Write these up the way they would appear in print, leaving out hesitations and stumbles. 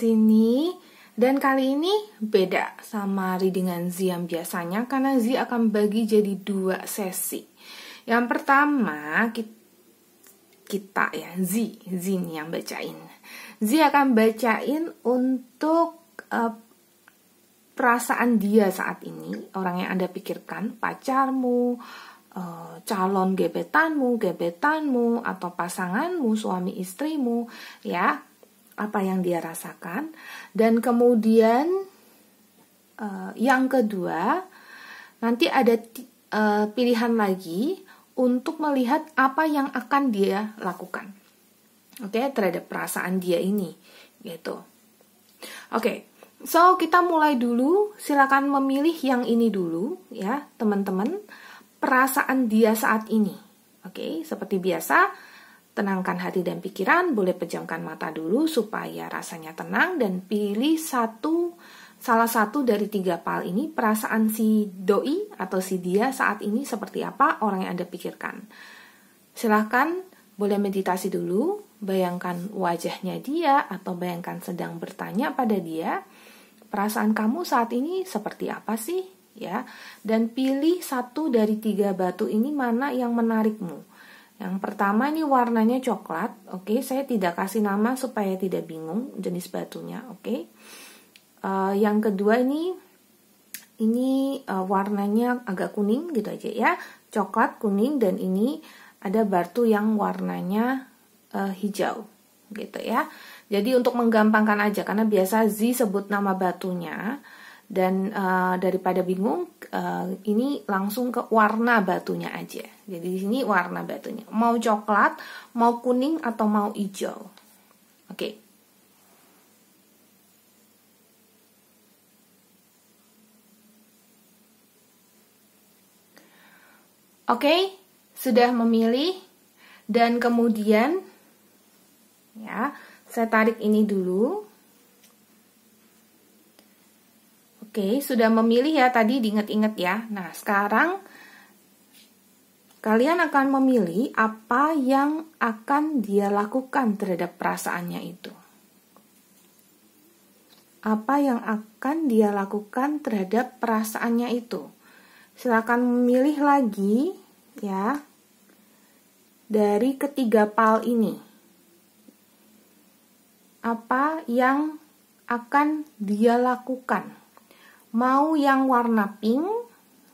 sini. Dan kali ini beda sama readingan Z yang biasanya karena Z akan bagi jadi 2 sesi. Yang pertama kita ya, Z nih yang bacain. Z akan bacain untuk perasaan dia saat ini, orang yang Anda pikirkan, pacarmu, calon gebetanmu, atau pasanganmu, suami istrimu, ya. Apa yang dia rasakan. Dan kemudian yang kedua, nanti ada pilihan lagi untuk melihat apa yang akan dia lakukan, oke, terhadap perasaan dia ini, gitu. Oke, so kita mulai dulu. Silakan memilih yang ini dulu, ya teman-teman. Perasaan dia saat ini, oke. Seperti biasa, tenangkan hati dan pikiran, boleh pejamkan mata dulu supaya rasanya tenang dan pilih salah satu dari 3 PAL ini. Perasaan si doi atau si dia saat ini seperti apa, orang yang Anda pikirkan. Silahkan boleh meditasi dulu, bayangkan wajahnya dia atau bayangkan sedang bertanya pada dia, perasaan kamu saat ini seperti apa sih, ya? Dan pilih 1 dari 3 batu ini mana yang menarikmu. Yang pertama ini warnanya coklat, oke. Saya tidak kasih nama supaya tidak bingung jenis batunya, oke. Yang kedua ini warnanya agak kuning gitu aja ya, coklat, kuning, dan ini ada batu yang warnanya hijau, gitu ya. Jadi untuk menggampangkan aja, karena biasa Z sebut nama batunya. Dan daripada bingung, ini langsung ke warna batunya aja. Jadi di sini warna batunya. Mau coklat, mau kuning, atau mau hijau. Oke. Oke, sudah memilih. Dan kemudian, ya, saya tarik ini dulu. Oke, sudah memilih ya tadi, diingat-ingat ya. Nah, sekarang kalian akan memilih apa yang akan dia lakukan terhadap perasaannya itu. Apa yang akan dia lakukan terhadap perasaannya itu. Silakan memilih lagi ya dari ketiga PAL ini. Apa yang akan dia lakukan? Mau yang warna pink,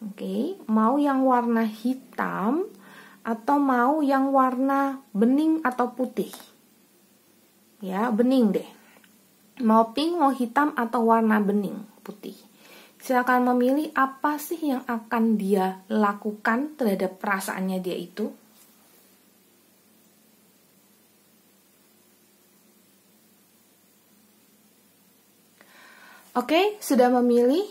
oke, mau yang warna hitam, atau mau yang warna bening atau putih. Ya, bening deh. Mau pink, mau hitam, atau warna bening, putih. Silakan memilih apa sih yang akan dia lakukan terhadap perasaannya dia itu. Oke, sudah memilih?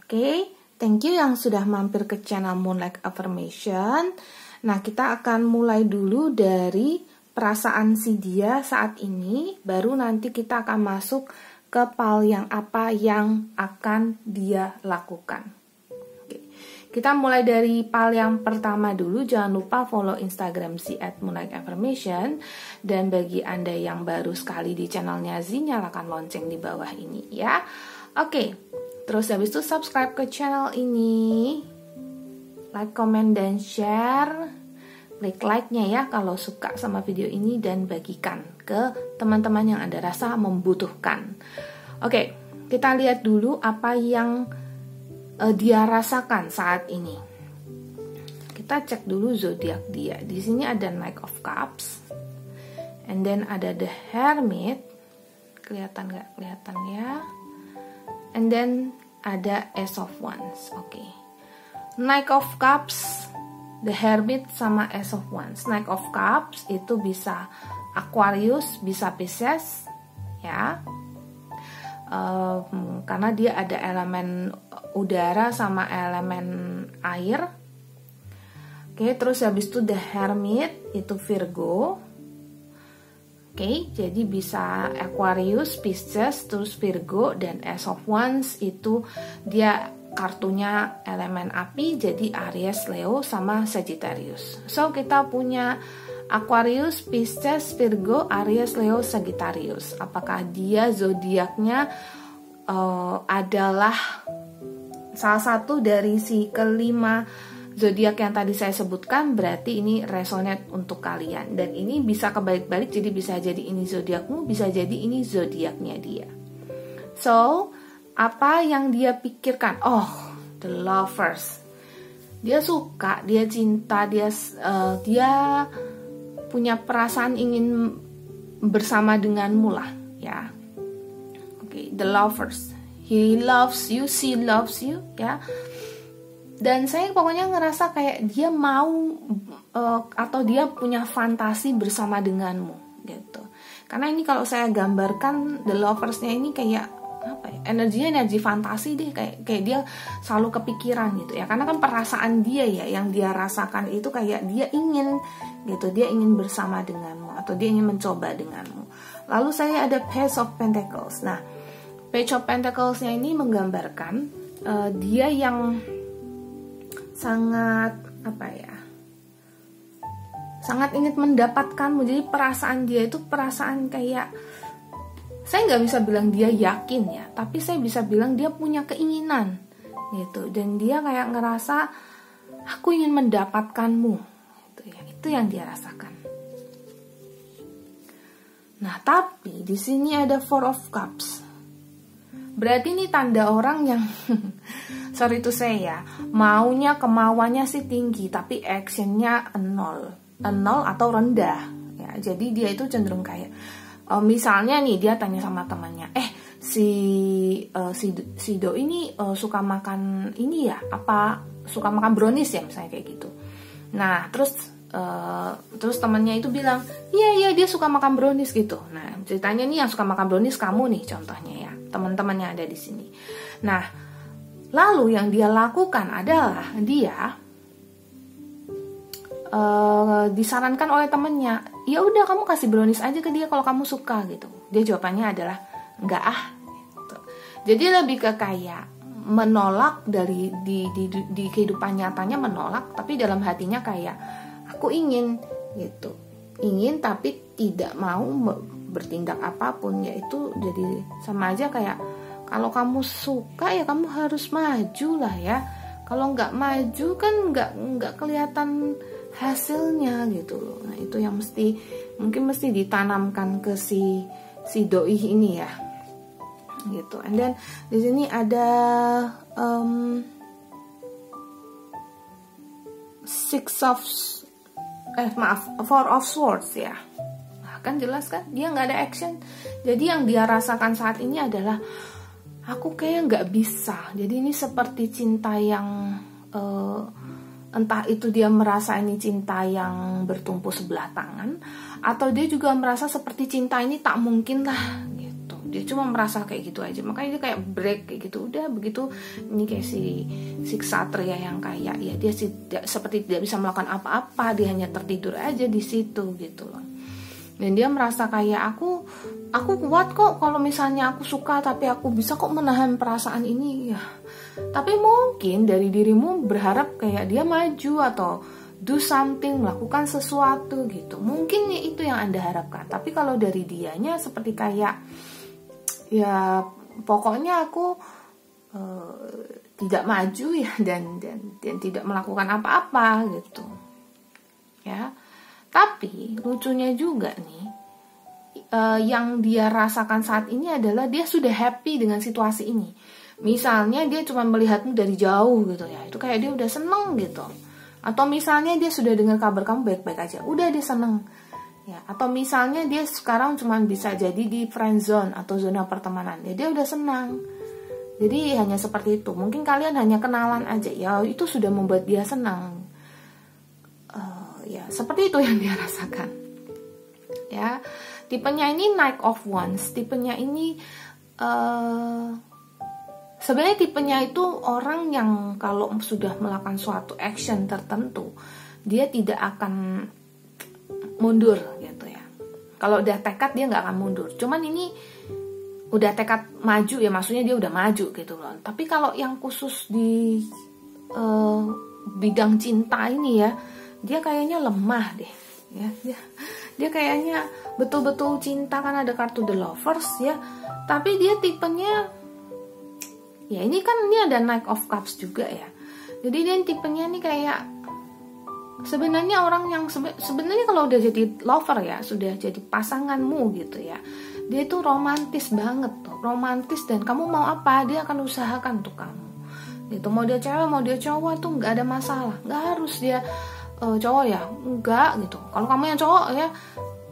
Oke, thank you yang sudah mampir ke channel Moonlight Affirmation. Nah, kita akan mulai dulu dari perasaan si dia saat ini, baru nanti kita akan masuk ke PAL yang apa yang akan dia lakukan. Oke, kita mulai dari PAL yang pertama dulu. Jangan lupa follow Instagram Z @moonlight_affirmation. Dan bagi Anda yang baru sekali di channelnya Z, nyalakan lonceng di bawah ini ya. Oke, terus habis itu subscribe ke channel ini, like, comment, dan share. Klik like-nya ya kalau suka sama video ini, dan bagikan ke teman-teman yang Anda rasa membutuhkan. Oke, kita lihat dulu apa yang dia rasakan saat ini. Kita cek dulu zodiak dia. Di sini ada Knight of Cups, and then ada the Hermit. Kelihatan nggak? Kelihatan ya. And then ada Ace of Wands. Oke. Knight of Cups, the Hermit, sama Ace of Wands. Knight of Cups itu bisa Aquarius, bisa Pisces, ya. Karena dia ada elemen udara sama elemen air. Oke, terus habis itu the Hermit itu Virgo. Oke, jadi bisa Aquarius, Pisces, terus Virgo, dan Ace of Wands itu dia kartunya elemen api, jadi Aries, Leo, sama Sagittarius. So, kita punya Aquarius, Pisces, Virgo, Aries, Leo, Sagittarius. Apakah dia zodiaknya adalah salah satu dari si kelima zodiak yang tadi saya sebutkan? Berarti ini resonate untuk kalian. Dan ini bisa kebalik-balik, jadi bisa jadi ini zodiakmu, bisa jadi ini zodiaknya dia. So, apa yang dia pikirkan? Oh, the lovers. Dia suka, dia cinta, dia punya perasaan ingin bersama denganmu lah, ya. Oke, the lovers. He loves you, she loves you, ya. Dan saya pokoknya ngerasa kayak dia mau atau dia punya fantasi bersama denganmu, gitu. Karena ini kalau saya gambarkan the loversnya ini kayak apa ya, energi fantasi deh, kayak dia selalu kepikiran gitu ya, karena kan perasaan dia ya yang dia rasakan itu kayak dia ingin gitu, dia ingin bersama denganmu atau dia ingin mencoba denganmu. Lalu saya ada Page of Pentacles. Nah, Page of Pentacles-nya ini menggambarkan dia yang sangat apa ya, sangat ingin mendapatkanmu. Jadi perasaan dia itu perasaan kayak, saya nggak bisa bilang dia yakin ya, tapi saya bisa bilang dia punya keinginan gitu, dan dia kayak ngerasa aku ingin mendapatkanmu gitu ya, itu yang dia rasakan. Nah, tapi di sini ada Four of Cups, berarti ini tanda orang yang sorry itu saya ya, kemauannya sih tinggi, tapi actionnya nol atau rendah ya. Jadi dia itu cenderung kayak misalnya nih dia tanya sama temannya, si Do ini suka makan ini ya, apa suka makan brownies ya, misalnya kayak gitu. Nah terus temannya itu bilang, iya dia suka makan brownies gitu. Nah ceritanya nih yang suka makan brownies kamu nih, contohnya ya, teman-temannya ada di sini. Nah lalu yang dia lakukan adalah dia disarankan oleh temennya, ya udah kamu kasih brownies aja ke dia kalau kamu suka gitu. Dia jawabannya adalah enggak gitu. Jadi lebih ke kayak menolak dari di kehidupan nyatanya menolak, tapi dalam hatinya kayak aku ingin gitu, ingin tapi tidak mau bertindak apapun. Yaitu jadi sama aja kayak kalau kamu suka ya kamu harus maju lah ya. Kalau nggak maju kan nggak kelihatan hasilnya gitu loh. Nah itu yang mungkin mesti ditanamkan ke si doi ini ya gitu. And then di sini ada Four of Swords ya. Nah, kan jelas kan dia nggak ada action. Jadi yang dia rasakan saat ini adalah aku kayak nggak bisa. Jadi ini seperti cinta yang entah itu dia merasa ini cinta yang bertumpu sebelah tangan, atau dia juga merasa seperti cinta ini tak mungkin lah gitu. Dia cuma merasa kayak gitu aja, makanya dia kayak break kayak gitu. Udah begitu, ini kayak si ksatria yang kayak ya dia seperti tidak bisa melakukan apa-apa, dia hanya tertidur aja di situ gitu loh. Dan dia merasa kayak aku kuat kok kalau misalnya aku suka, tapi aku bisa kok menahan perasaan ini ya. Tapi mungkin dari dirimu berharap kayak dia maju atau do something, melakukan sesuatu gitu. Mungkin itu yang Anda harapkan. Tapi kalau dari dianya seperti kayak ya pokoknya aku tidak maju ya, dan tidak melakukan apa-apa gitu. Ya. Tapi lucunya juga nih, yang dia rasakan saat ini adalah dia sudah happy dengan situasi ini. Misalnya dia cuma melihatmu dari jauh gitu ya, itu kayak dia udah seneng gitu. Atau misalnya dia sudah dengar kabar kamu baik-baik aja, udah dia seneng ya. Atau misalnya dia sekarang cuma bisa jadi di friend zone atau zona pertemanan, ya dia udah senang. Jadi hanya seperti itu. Mungkin kalian hanya kenalan aja, ya itu sudah membuat dia senang. Ya seperti itu yang dia rasakan. Ya, tipenya ini Knight of Wands. Tipenya ini sebenarnya tipenya itu orang yang kalau sudah melakukan suatu action tertentu, dia tidak akan mundur gitu ya. Kalau udah tekad dia nggak akan mundur. Cuman ini udah tekad maju ya, maksudnya dia udah maju gitu loh. Tapi kalau yang khusus di bidang cinta ini ya, dia kayaknya lemah deh ya. Dia kayaknya betul-betul cinta kan ada kartu The Lovers ya, tapi dia tipenya ya ini ada Knight of Cups juga ya. Jadi dia tipenya nih kayak sebenarnya orang yang sebenarnya kalau udah jadi lover ya, sudah jadi pasanganmu gitu ya, dia itu romantis banget tuh, romantis, dan kamu mau apa dia akan usahakan untuk kamu gitu. Mau dia cewek mau dia cowok tuh nggak ada masalah, nggak harus dia cowok ya, enggak gitu. Kalau kamu yang cowok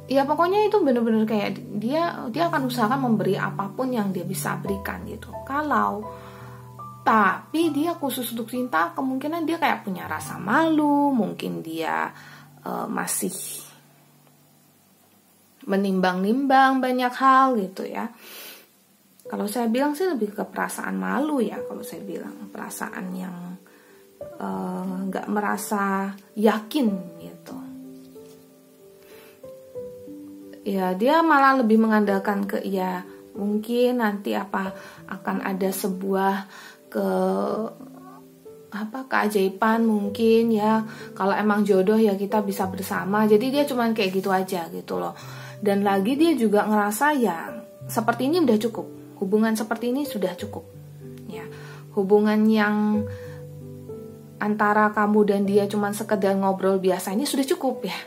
ya pokoknya itu bener-bener kayak dia akan usahakan memberi apapun yang dia bisa berikan gitu. Tapi dia khusus untuk cinta, kemungkinan dia kayak punya rasa malu, mungkin dia masih menimbang-nimbang banyak hal gitu ya. Kalau saya bilang sih lebih ke perasaan malu ya, kalau saya bilang perasaan yang nggak merasa yakin gitu. Ya dia malah lebih mengandalkan ke ya mungkin nanti akan ada sebuah keajaiban mungkin ya, kalau emang jodoh ya kita bisa bersama. Jadi dia cuman kayak gitu aja gitu loh. Dan lagi dia juga ngerasa ya seperti ini udah cukup, hubungan seperti ini sudah cukup ya. Hubungan yang antara kamu dan dia cuman sekedar ngobrol biasa ini sudah cukup ya,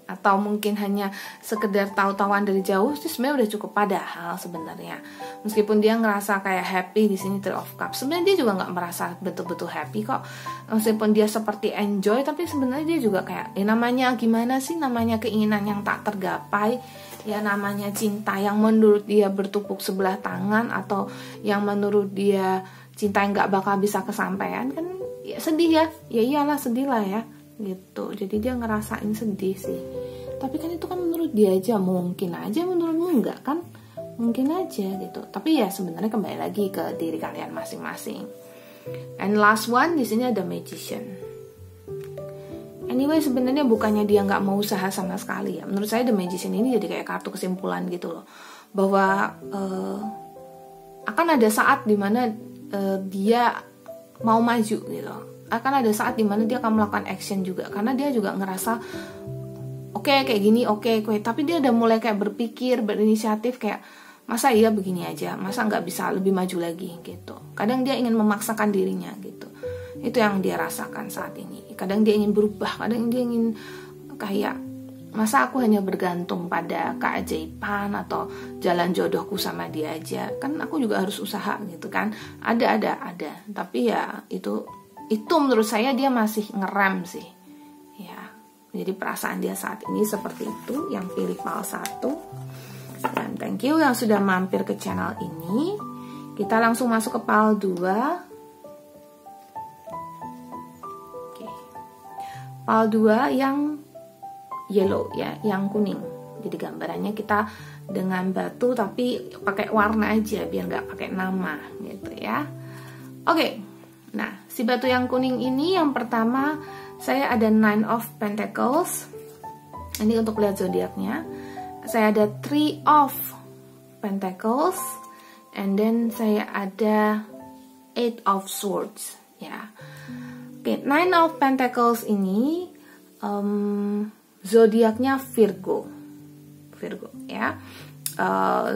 atau mungkin hanya sekedar tahu-tahuan dari jauh itu sebenarnya udah cukup. Padahal sebenarnya meskipun dia ngerasa kayak happy di sini Three of Cups, sebenarnya dia juga nggak merasa betul-betul happy kok. Meskipun dia seperti enjoy, tapi sebenarnya dia juga kayak namanya gimana sih, namanya keinginan yang tak tergapai ya, namanya cinta yang menurut dia bertepuk sebelah tangan, atau yang menurut dia cinta yang nggak bakal bisa kesampaian kan ya, sedih ya iyalah sedih lah ya gitu. Jadi dia ngerasain sedih sih, tapi kan itu kan menurut dia aja, mungkin aja menurutmu enggak kan, mungkin aja gitu. Tapi ya sebenarnya kembali lagi ke diri kalian masing-masing. And last one di sini ada Magician. Anyway sebenarnya bukannya dia nggak mau usaha sama sekali ya, menurut saya The Magician ini jadi kayak kartu kesimpulan gitu loh, bahwa akan ada saat dimana dia mau maju gitu. Akan ada saat dimana dia akan melakukan action juga, karena dia juga ngerasa oke, kayak gini oke, tapi dia udah mulai kayak berpikir, berinisiatif kayak masa iya begini aja, masa nggak bisa lebih maju lagi gitu. Kadang dia ingin memaksakan dirinya gitu. Itu yang dia rasakan saat ini. Kadang dia ingin berubah, kadang dia ingin kayak masa aku hanya bergantung pada keajaiban atau jalan jodohku sama dia aja, kan aku juga harus usaha gitu kan. Ada tapi ya itu menurut saya dia masih ngerem sih ya. Jadi perasaan dia saat ini seperti itu, yang pilih PAL 1. Dan thank you yang sudah mampir ke channel ini. Kita langsung masuk ke PAL 2. Oke. PAL 2 yang yellow ya, yang kuning. Jadi gambarannya kita dengan batu tapi pakai warna aja biar nggak pakai nama gitu ya. Oke. Nah, si batu yang kuning ini yang pertama saya ada Nine of Pentacles. Ini untuk lihat zodiaknya. Saya ada Three of Pentacles, and then saya ada Eight of Swords ya. Oke, Nine of Pentacles ini zodiaknya Virgo ya,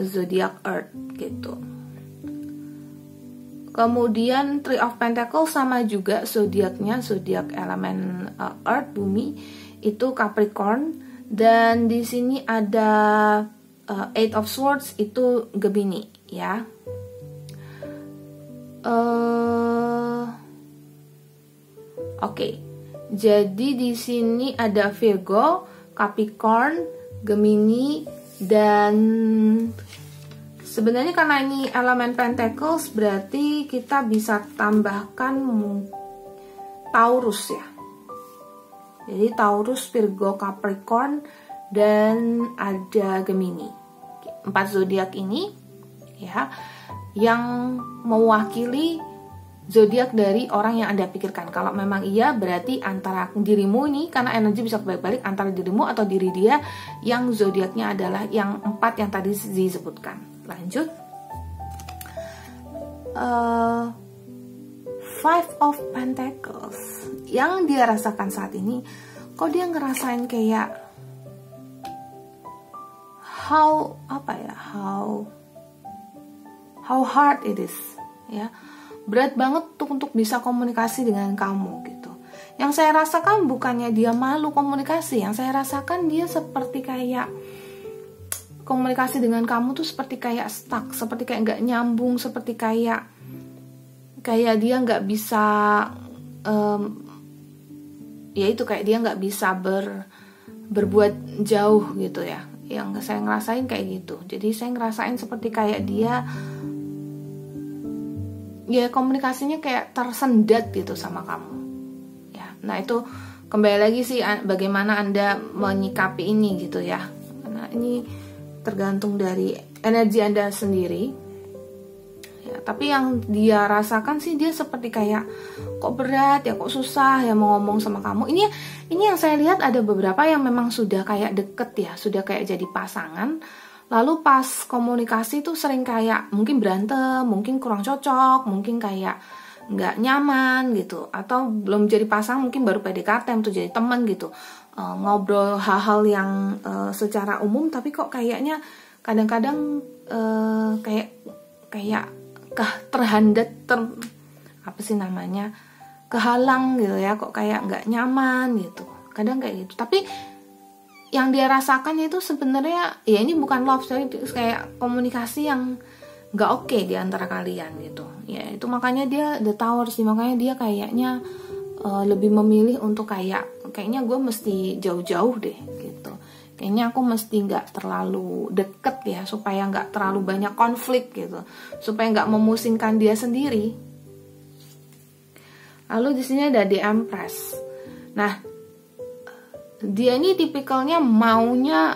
zodiak Earth gitu. Kemudian Three of Pentacles sama juga zodiaknya, zodiak elemen Earth, bumi, itu Capricorn. Dan di sini ada Eight of Swords, itu Gemini ya. Oke. Jadi di sini ada Virgo, Capricorn, Gemini, dan sebenarnya karena ini elemen Pentacles berarti kita bisa tambahkan Taurus ya. Jadi Taurus, Virgo, Capricorn, dan ada Gemini. 4 zodiak ini ya yang mewakili zodiak dari orang yang Anda pikirkan. Kalau memang iya berarti antara dirimu ini, karena energi bisa balik-balik antara dirimu atau diri dia yang zodiaknya adalah yang 4 yang tadi disebutkan. Lanjut. Five of Pentacles. Yang dia rasakan saat ini, kok dia ngerasain kayak how hard it is, ya. Berat banget untuk bisa komunikasi dengan kamu gitu. Yang saya rasakan bukannya dia malu komunikasi, yang saya rasakan dia seperti kayak komunikasi dengan kamu tuh seperti kayak stuck, seperti kayak nggak nyambung, seperti kayak dia nggak bisa, ya itu kayak dia nggak bisa berbuat jauh gitu ya. Yang saya ngerasain kayak gitu. Jadi saya ngerasain seperti kayak dia, ya komunikasinya kayak tersendat gitu sama kamu. Ya, nah itu kembali lagi sih bagaimana Anda menyikapi ini gitu ya. Karena ini tergantung dari energi Anda sendiri. Ya, tapi yang dia rasakan sih dia seperti kayak kok berat ya, kok susah ya mau ngomong sama kamu. Ini yang saya lihat ada beberapa yang memang sudah kayak deket ya, sudah kayak jadi pasangan. Lalu pas komunikasi tuh sering kayak mungkin berantem, mungkin kurang cocok, mungkin kayak nggak nyaman gitu. Atau belum jadi pasangan, mungkin baru PDKT tuh jadi teman gitu. Ngobrol hal-hal yang secara umum, tapi kok kayaknya kadang-kadang kayak terhambat, kehalang gitu ya, kok kayak nggak nyaman gitu. Kadang kayak gitu. Tapi yang dia rasakan itu sebenarnya ya ini bukan love story, kayak komunikasi yang nggak oke di antara kalian gitu ya. Itu makanya dia the towers sih, makanya dia kayaknya lebih memilih untuk kayaknya gue mesti jauh-jauh deh gitu, kayaknya aku mesti nggak terlalu deket ya, supaya nggak terlalu banyak konflik gitu, supaya nggak memusingkan dia sendiri. Lalu di sini ada The Empress. Nah, dia ini tipikalnya maunya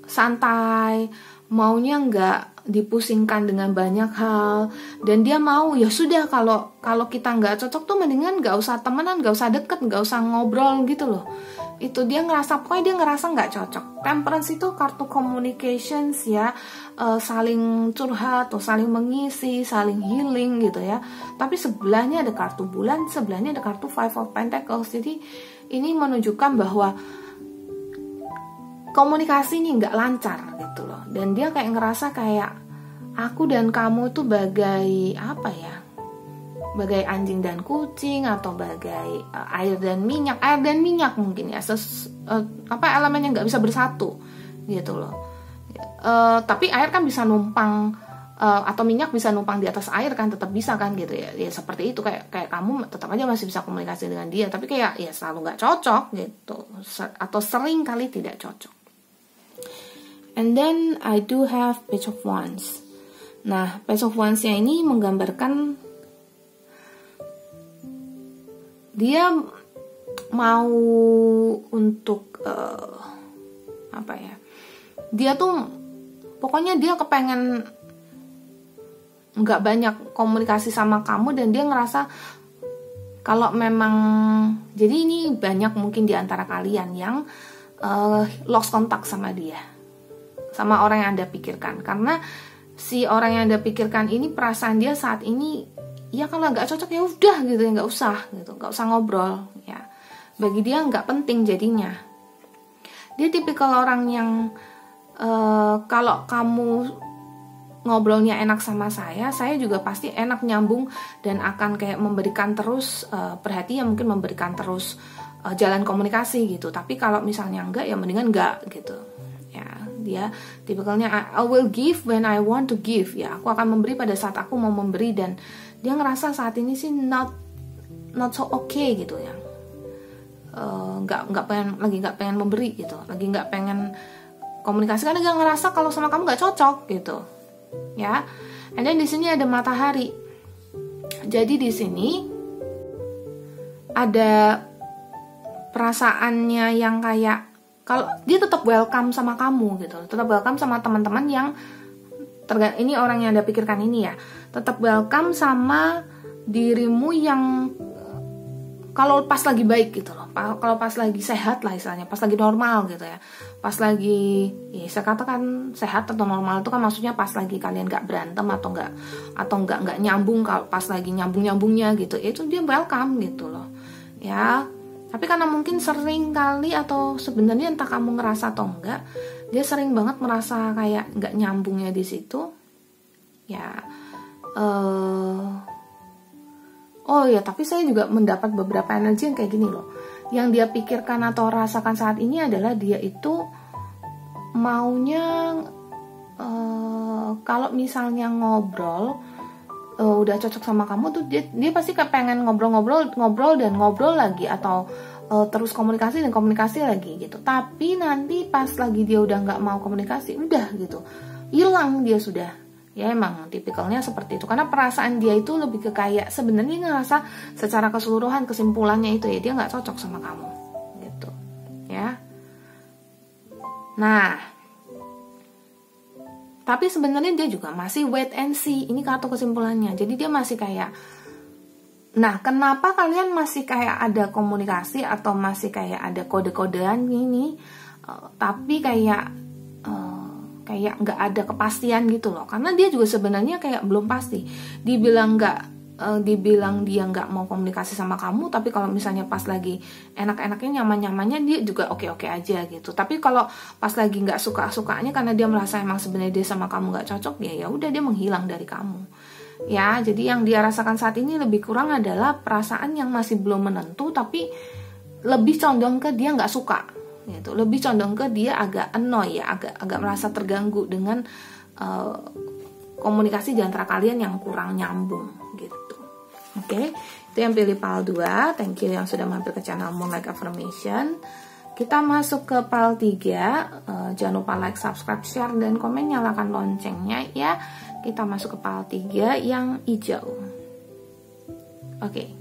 santai, maunya nggak dipusingkan dengan banyak hal, dan dia mau ya sudah, kalau kita nggak cocok tuh mendingan nggak usah temenan, nggak usah deket, nggak usah ngobrol gitu loh. Itu dia ngerasa, pokoknya dia ngerasa nggak cocok. Temperance itu kartu communications ya, saling curhat atau saling mengisi, saling healing gitu ya. Tapi sebelahnya ada kartu bulan, sebelahnya ada kartu Five of Pentacles. Jadi ini menunjukkan bahwa komunikasi ini nggak lancar gitu loh. Dan dia kayak ngerasa kayak aku dan kamu tuh bagai apa ya, bagai anjing dan kucing, atau bagai air dan minyak mungkin ya, elemen yang nggak bisa bersatu gitu loh. Tapi air kan bisa numpang, atau minyak bisa numpang di atas air kan, tetap bisa kan gitu ya. Ya seperti itu, kayak kamu tetap aja masih bisa komunikasi dengan dia, tapi kayak ya selalu nggak cocok gitu, atau sering kali tidak cocok. And then I do have Page of Wands. Nah, Page of Wands-nya ini menggambarkan dia mau untuk apa ya? Dia tuh pokoknya dia kepengen nggak banyak komunikasi sama kamu, dan dia ngerasa kalau memang, jadi ini banyak mungkin di antara kalian yang lost kontak sama dia, sama orang yang Anda pikirkan, karena si orang yang Anda pikirkan ini perasaan dia saat ini ya kalau nggak cocok ya udah gitu ya, nggak usah ngobrol ya, bagi dia nggak penting jadinya. Dia tipikal orang yang kalau kamu ngobrolnya enak sama saya juga pasti enak, nyambung, dan akan kayak memberikan terus perhatian, mungkin memberikan terus jalan komunikasi gitu. Tapi kalau misalnya enggak ya mendingan enggak gitu ya. Dia tipikalnya I will give when I want to give ya, aku akan memberi pada saat aku mau memberi, dan dia ngerasa saat ini sih not so okay gitu ya, nggak pengen memberi gitu, lagi nggak pengen komunikasi karena dia ngerasa kalau sama kamu nggak cocok gitu ya. And then di sini ada matahari, jadi di sini ada perasaannya yang kayak kalau dia tetap welcome sama kamu gitu, tetap welcome sama teman-teman yang ini orang yang Anda pikirkan ini ya, tetap welcome sama dirimu yang kalau pas lagi baik gitu loh, kalau pas lagi sehat lah istilahnya, pas lagi normal gitu ya, pas lagi ya saya katakan sehat atau normal itu kan maksudnya pas lagi kalian nggak berantem atau nggak nyambung, kalau pas lagi nyambungnya gitu, itu dia welcome gitu loh ya. Tapi karena mungkin sering kali atau sebenarnya entah kamu ngerasa atau enggak, dia sering banget merasa kayak nggak nyambungnya di situ. Ya, oh ya, tapi saya juga mendapat beberapa energi yang kayak gini loh. Yang dia pikirkan atau rasakan saat ini adalah dia itu maunya kalau misalnya ngobrol udah cocok sama kamu tuh dia pasti pengen ngobrol lagi, atau terus komunikasi dan komunikasi lagi gitu. Tapi nanti pas lagi dia udah nggak mau komunikasi, udah gitu, hilang dia sudah. Ya emang tipikalnya seperti itu, karena perasaan dia itu lebih ke kayak sebenarnya ngerasa secara keseluruhan kesimpulannya itu ya dia nggak cocok sama kamu gitu ya. Nah, tapi sebenarnya dia juga masih wait and see, ini kartu kesimpulannya. Jadi dia masih kayak, nah kenapa kalian masih kayak ada komunikasi atau masih kayak ada kode-kodean ini, tapi kayak nggak ada kepastian gitu loh, karena dia juga sebenarnya kayak belum pasti. Dibilang dia nggak mau komunikasi sama kamu, tapi kalau misalnya pas lagi enak-enaknya, nyaman-nyamannya, dia juga oke-oke aja gitu. Tapi kalau pas lagi nggak suka-sukanya, karena dia merasa emang sebenarnya dia sama kamu nggak cocok, ya udah dia menghilang dari kamu ya. Jadi yang dia rasakan saat ini lebih kurang adalah perasaan yang masih belum menentu, tapi lebih condong ke dia nggak suka gitu, lebih condong ke dia agak annoy ya, agak merasa terganggu dengan komunikasi di antara kalian yang kurang nyambung gitu. Oke, itu yang pilih PAL 2. Thank you yang sudah mampir ke channel Moonlight Affirmation. Kita masuk ke PAL 3. Jangan lupa like, subscribe, share, dan komen, nyalakan loncengnya ya. Kita masuk ke PAL 3 yang hijau. Oke,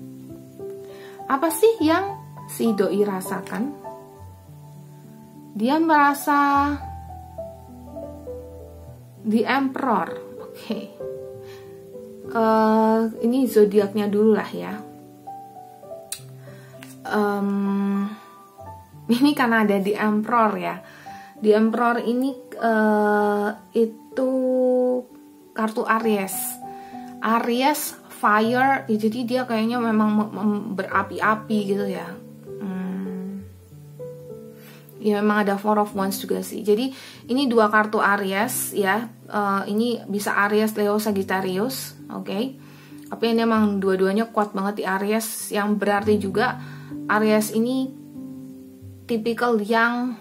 apa sih yang si doi rasakan? Dia merasa The Emperor. Oke. Ini zodiaknya dulu lah ya. Ini karena ada The Emperor ya. The Emperor ini itu kartu Aries. Aries fire, ya, jadi dia kayaknya memang berapi-api gitu ya. Ya memang ada Four of Wands juga sih. Jadi ini dua kartu Aries ya. Ini bisa Aries, Leo, Sagittarius, oke. Tapi ini emang dua-duanya kuat banget di Aries, yang berarti juga Aries ini tipikal yang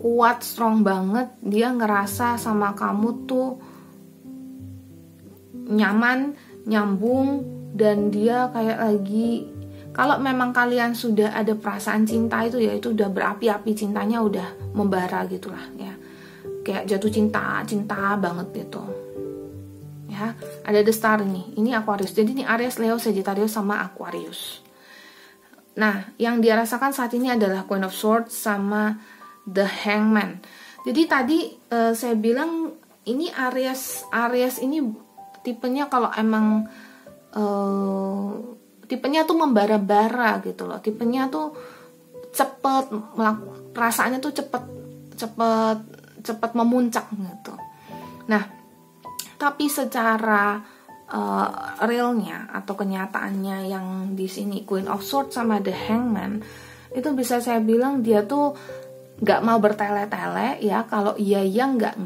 kuat, strong banget. Dia ngerasa sama kamu tuh nyaman, nyambung, dan dia kayak lagi, kalau memang kalian sudah ada perasaan cinta itu ya, itu udah berapi-api, cintanya udah membara gitulah ya, kayak jatuh cinta banget gitu ya. Ada The Star ini Aquarius. Jadi ini Aries, Leo, Sagittarius sama Aquarius. Nah, yang dia rasakan saat ini adalah Queen of Swords sama The Hangman. Jadi tadi saya bilang ini Aries ini tipenya kalau emang tipenya tuh membara-bara gitu loh. Tipenya tuh cepet, perasaannya tuh cepet memuncak gitu. Nah, tapi secara realnya atau kenyataannya yang di sini Queen of Swords sama The Hangman, itu bisa saya bilang dia tuh nggak mau bertele-tele ya. Kalau iya nggak.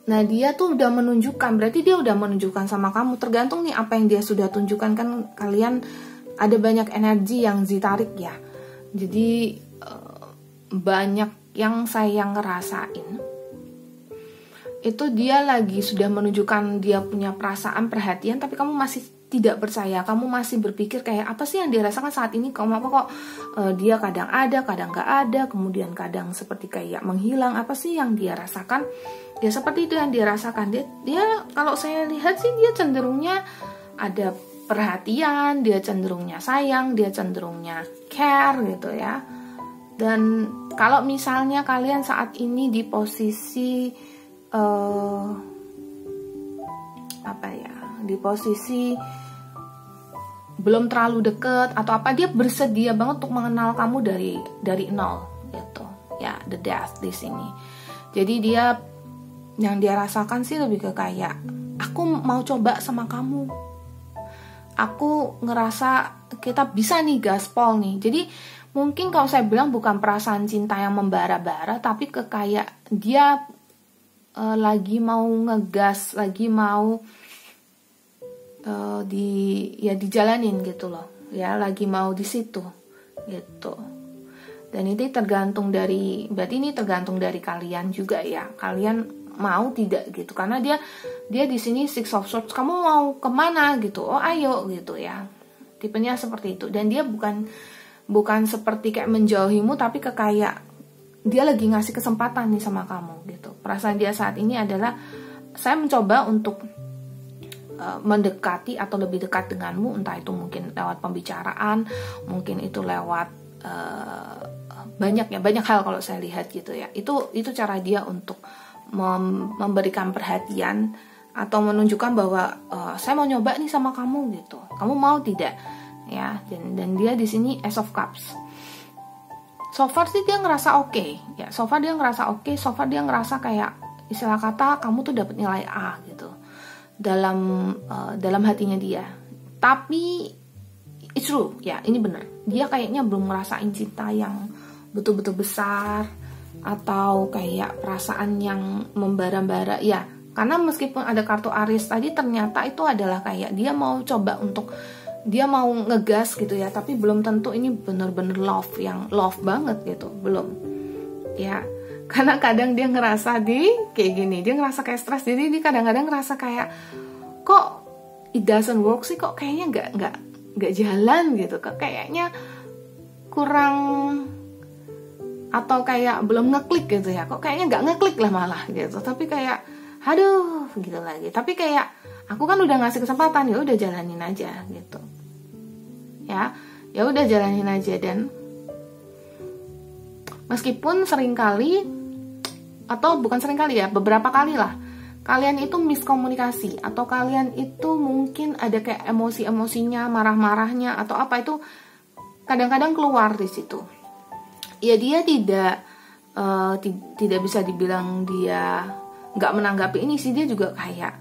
Nah dia tuh udah menunjukkan, berarti dia udah menunjukkan sama kamu. Tergantung nih apa yang dia sudah tunjukkan, kan kalian ada banyak energi yang ditarik ya. Jadi banyak yang saya ngerasain itu dia lagi sudah menunjukkan dia punya perasaan, perhatian, tapi kamu masih tidak percaya. Kamu masih berpikir kayak apa sih yang dia rasakan saat ini? Kamu apa kok dia kadang ada, kadang nggak ada, kemudian kadang seperti kayak menghilang. Apa sih yang dia rasakan? Ya seperti itu yang dia rasakan. Dia kalau saya lihat sih dia cenderungnya ada perhatian, dia cenderungnya sayang, dia cenderungnya care gitu ya. Dan kalau misalnya kalian saat ini di posisi di posisi belum terlalu deket atau apa, dia bersedia banget untuk mengenal kamu dari nol gitu ya. The Death di sini. Jadi dia yang dia rasakan sih lebih ke kayak aku mau coba sama kamu, aku ngerasa kita bisa nih gaspol nih. Jadi mungkin kalau saya bilang bukan perasaan cinta yang membara-bara, tapi ke kayak dia lagi mau ngegas, lagi mau dijalanin gitu loh, ya lagi mau di situ gitu. Dan ini tergantung dari, berarti ini tergantung dari kalian juga ya, kalian mau tidak gitu, karena dia di sini Six of Swords, kamu mau kemana gitu, oh ayo gitu ya, tipenya seperti itu. Dan dia bukan seperti kayak menjauhimu, tapi ke kayak dia lagi ngasih kesempatan nih sama kamu gitu. Perasaan dia saat ini adalah, saya mencoba untuk mendekati atau lebih dekat denganmu, entah itu mungkin lewat pembicaraan, mungkin itu lewat banyak hal kalau saya lihat gitu ya. Itu cara dia untuk memberikan perhatian atau menunjukkan bahwa saya mau nyoba nih sama kamu gitu. Kamu mau tidak? Ya, dan dia di sini Ace of Cups. So far sih dia ngerasa oke, ya. So far dia ngerasa oke, so far dia ngerasa kayak istilah kata kamu tuh dapat nilai A gitu dalam hatinya dia. Tapi it's true, ya ini benar. Dia kayaknya belum ngerasain cinta yang betul-betul besar atau kayak perasaan yang membara-bara ya. Karena meskipun ada kartu Aries tadi, ternyata itu adalah kayak dia mau coba untuk, dia mau ngegas gitu ya, tapi belum tentu ini bener-bener love, yang love banget gitu, belum ya. Karena kadang dia ngerasa kayak gini, dia ngerasa kayak stres, jadi dia kadang-kadang ngerasa kayak kok it doesn't work sih, kok kayaknya nggak jalan gitu, kok kayaknya kurang, atau kayak belum ngeklik gitu ya, kok kayaknya nggak ngeklik lah malah gitu. Tapi kayak aduh gitu lagi, tapi kayak aku kan udah ngasih kesempatan, ya udah jalanin aja gitu ya udah jalanin aja. Dan meskipun seringkali, atau bukan seringkali ya, beberapa kali lah kalian itu miskomunikasi, atau kalian itu mungkin ada kayak emosi-emosinya, marah-marahnya atau apa, itu kadang-kadang keluar di situ. Ya dia tidak bisa dibilang dia nggak menanggapi ini sih, dia juga kayak,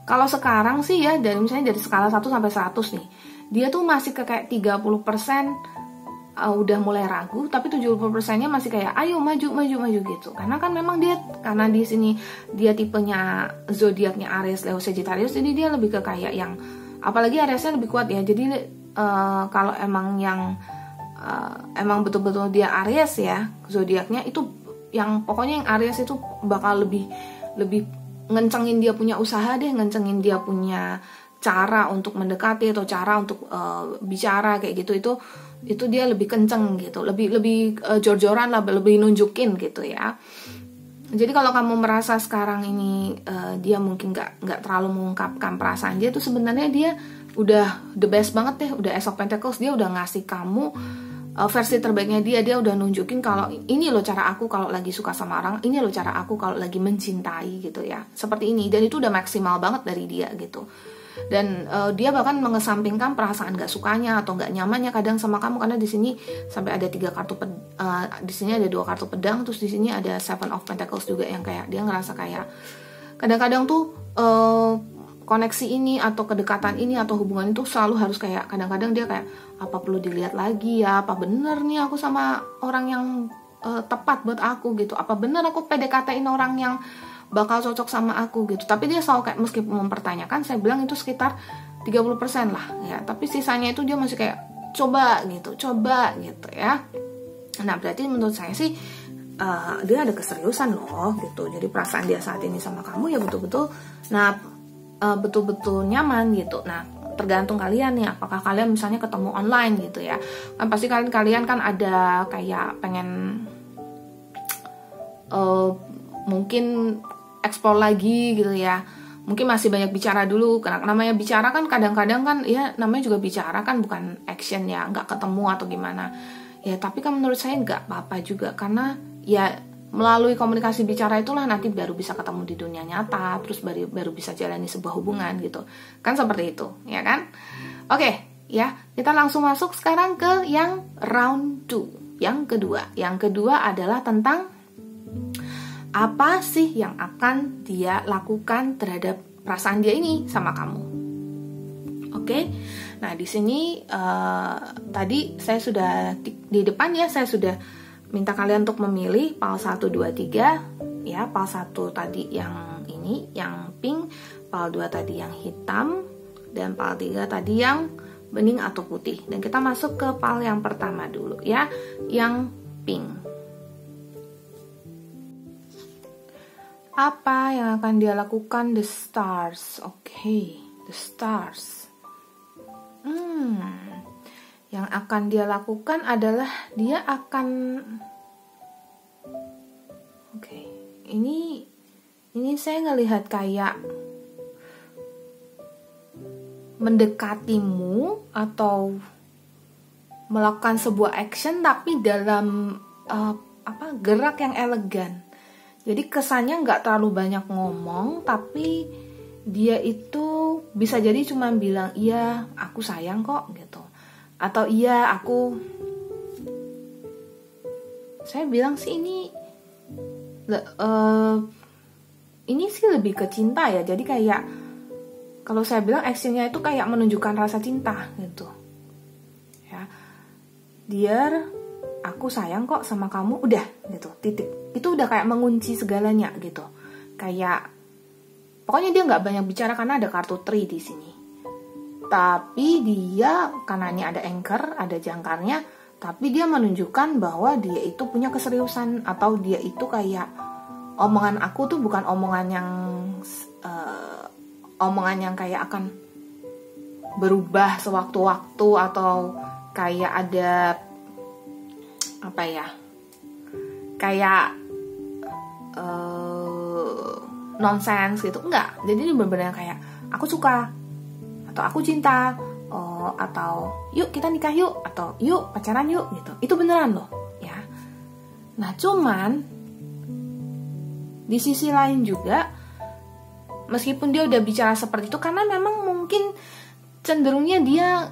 kalau sekarang sih ya, dari misalnya dari skala 1 sampai 100 nih, dia tuh masih ke kayak 30% udah mulai ragu, tapi 70%-nya masih kayak ayo maju gitu. Karena kan memang karena di sini dia tipenya zodiaknya Aries, Leo, Sagittarius, jadi dia lebih ke kayak yang, apalagi Aries-nya lebih kuat ya. Jadi kalau emang yang emang betul-betul dia Aries ya, zodiaknya itu yang pokoknya yang Aries itu bakal lebih ngencengin dia punya usaha deh, ngencengin dia punya cara untuk mendekati atau cara untuk bicara kayak gitu. Itu dia lebih kenceng gitu, lebih jor-joran lah, lebih nunjukin gitu ya. Jadi kalau kamu merasa sekarang ini dia mungkin nggak terlalu mengungkapkan perasaan dia, tuh sebenarnya dia udah the best banget deh, udah Ace of Pentacles, dia udah ngasih kamu versi terbaiknya dia udah nunjukin kalau ini loh cara aku kalau lagi suka sama orang, ini loh cara aku kalau lagi mencintai gitu ya, seperti ini. Dan itu udah maksimal banget dari dia gitu. Dan dia bahkan mengesampingkan perasaan gak sukanya atau gak nyamannya kadang sama kamu, karena di sini sampai ada 3 kartu di sini ada 2 kartu pedang, terus di sini ada Seven of Pentacles juga, yang kayak dia ngerasa kayak kadang-kadang tuh koneksi ini atau kedekatan ini atau hubungan itu selalu harus kayak, kadang-kadang dia kayak, apa perlu dilihat lagi ya, apa bener nih aku sama orang yang tepat buat aku gitu, apa bener aku PDKT-in orang yang bakal cocok sama aku gitu. Tapi dia selalu kayak, meskipun mempertanyakan, saya bilang itu sekitar 30% lah ya, tapi sisanya itu dia masih kayak coba gitu ya. Nah berarti menurut saya sih dia ada keseriusan loh gitu. Jadi perasaan dia saat ini sama kamu ya betul-betul, betul-betul nyaman gitu. Nah tergantung kalian nih, apakah kalian misalnya ketemu online gitu ya, kan pasti kalian kan ada kayak pengen mungkin explore lagi gitu ya, mungkin masih banyak bicara dulu, karena namanya bicara kan kadang-kadang kan ya, namanya juga bicara kan bukan action ya, nggak ketemu atau gimana ya. Tapi kan menurut saya nggak apa-apa juga, karena ya melalui komunikasi bicara itulah nanti baru bisa ketemu di dunia nyata, terus baru bisa jalani sebuah hubungan gitu kan, seperti itu ya kan. Oke ya, kita langsung masuk sekarang ke yang round 2, yang kedua adalah tentang apa sih yang akan dia lakukan terhadap perasaan dia ini sama kamu. Oke. Nah, di sini tadi saya sudah di depan ya, saya sudah minta kalian untuk memilih PAL 1 2 3 ya. PAL 1 tadi yang ini, yang pink, PAL 2 tadi yang hitam, dan PAL 3 tadi yang bening atau putih. Dan kita masuk ke PAL yang pertama dulu ya, yang pink. Apa yang akan dia lakukan? The stars. Oke, the stars. Yang akan dia lakukan adalah dia akan ini saya ngelihat kayak mendekatimu atau melakukan sebuah action tapi dalam gerak yang elegan. Jadi kesannya nggak terlalu banyak ngomong, tapi dia itu bisa jadi cuma bilang iya aku sayang kok gitu, atau iya saya bilang sih ini sih lebih ke cinta ya. Jadi kayak kalau saya bilang actionnya itu kayak menunjukkan rasa cinta gitu ya. Dear, aku sayang kok sama kamu, udah gitu, titik. Itu udah kayak mengunci segalanya gitu. Kayak pokoknya dia nggak banyak bicara karena ada kartu tree di sini. Tapi dia karena ini ada anchor, ada jangkarnya, tapi dia menunjukkan bahwa dia itu punya keseriusan, atau dia itu kayak omongan aku tuh bukan omongan yang kayak akan berubah sewaktu-waktu, atau kayak ada kayak nonsense gitu, enggak. Jadi ini benar-benar kayak aku suka, atau aku cinta, atau yuk kita nikah yuk, atau yuk pacaran yuk gitu. Itu beneran loh ya. Nah cuman di sisi lain juga, meskipun dia udah bicara seperti itu, karena memang mungkin cenderungnya dia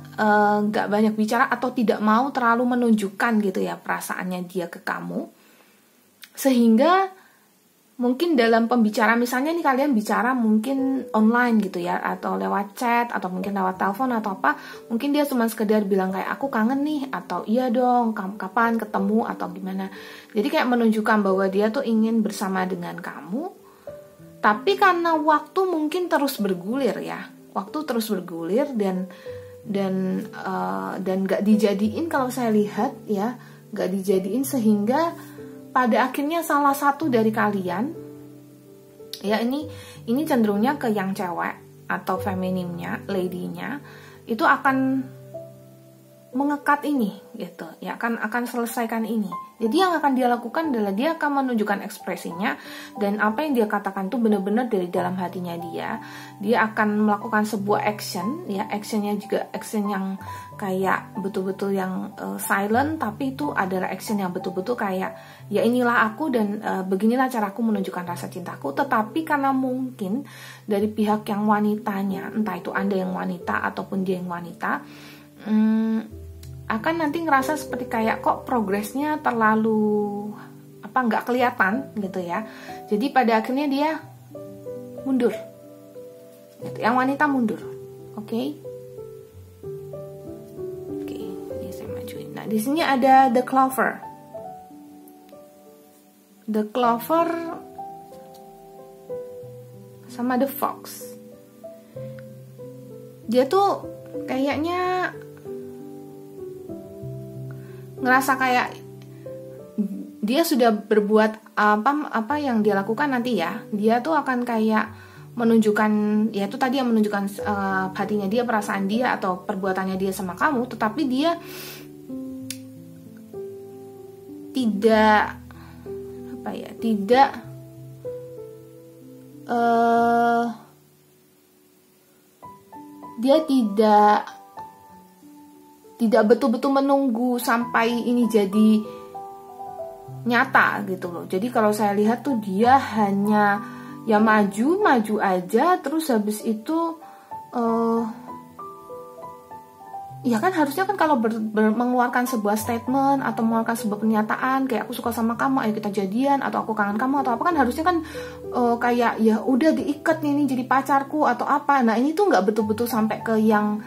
gak banyak bicara atau tidak mau terlalu menunjukkan gitu ya perasaannya dia ke kamu, sehingga mungkin dalam pembicaraan, misalnya nih kalian bicara mungkin online gitu ya, atau lewat chat, atau mungkin lewat telepon atau apa, mungkin dia cuma sekedar bilang kayak aku kangen nih, atau iya dong kapan ketemu, atau gimana. Jadi kayak menunjukkan bahwa dia tuh ingin bersama dengan kamu. Tapi karena waktu mungkin terus bergulir ya, waktu terus bergulir dan gak dijadiin, kalau saya lihat ya gak dijadiin, sehingga pada akhirnya salah satu dari kalian ya, ini cenderungnya ke yang cewek atau feminimnya, ladynya itu akan mengekat ini gitu ya, akan selesaikan ini. Jadi yang akan dia lakukan adalah dia akan menunjukkan ekspresinya, dan apa yang dia katakan tuh benar-benar dari dalam hatinya dia akan melakukan sebuah action ya, actionnya juga action yang kayak betul-betul yang silent, tapi itu adalah action yang betul-betul kayak ya inilah aku, dan beginilah caraku menunjukkan rasa cintaku. Tetapi karena mungkin dari pihak yang wanitanya, entah itu Anda yang wanita ataupun dia yang wanita, akan nanti ngerasa seperti kayak kok progresnya terlalu nggak kelihatan gitu ya. Jadi pada akhirnya dia mundur gitu. Yang wanita mundur. Oke, ini saya majuin. Nah di sini ada the clover sama the fox. Dia tuh kayaknya ngerasa kayak dia sudah berbuat apa yang dia lakukan nanti ya, dia tuh akan kayak menunjukkan, ya itu tadi yang menunjukkan hatinya dia, perasaan dia atau perbuatannya dia sama kamu, tetapi dia tidak dia tidak betul-betul menunggu sampai ini jadi nyata gitu loh. Jadi kalau saya lihat tuh dia hanya ya maju aja, terus habis itu ya kan harusnya kan kalau mengeluarkan sebuah statement atau mengeluarkan sebuah pernyataan kayak aku suka sama kamu, ayo kita jadian, atau aku kangen kamu atau apa, kan harusnya kan kayak ya udah diikat nih, ini jadi pacarku atau apa. Nah ini tuh nggak betul-betul sampai ke yang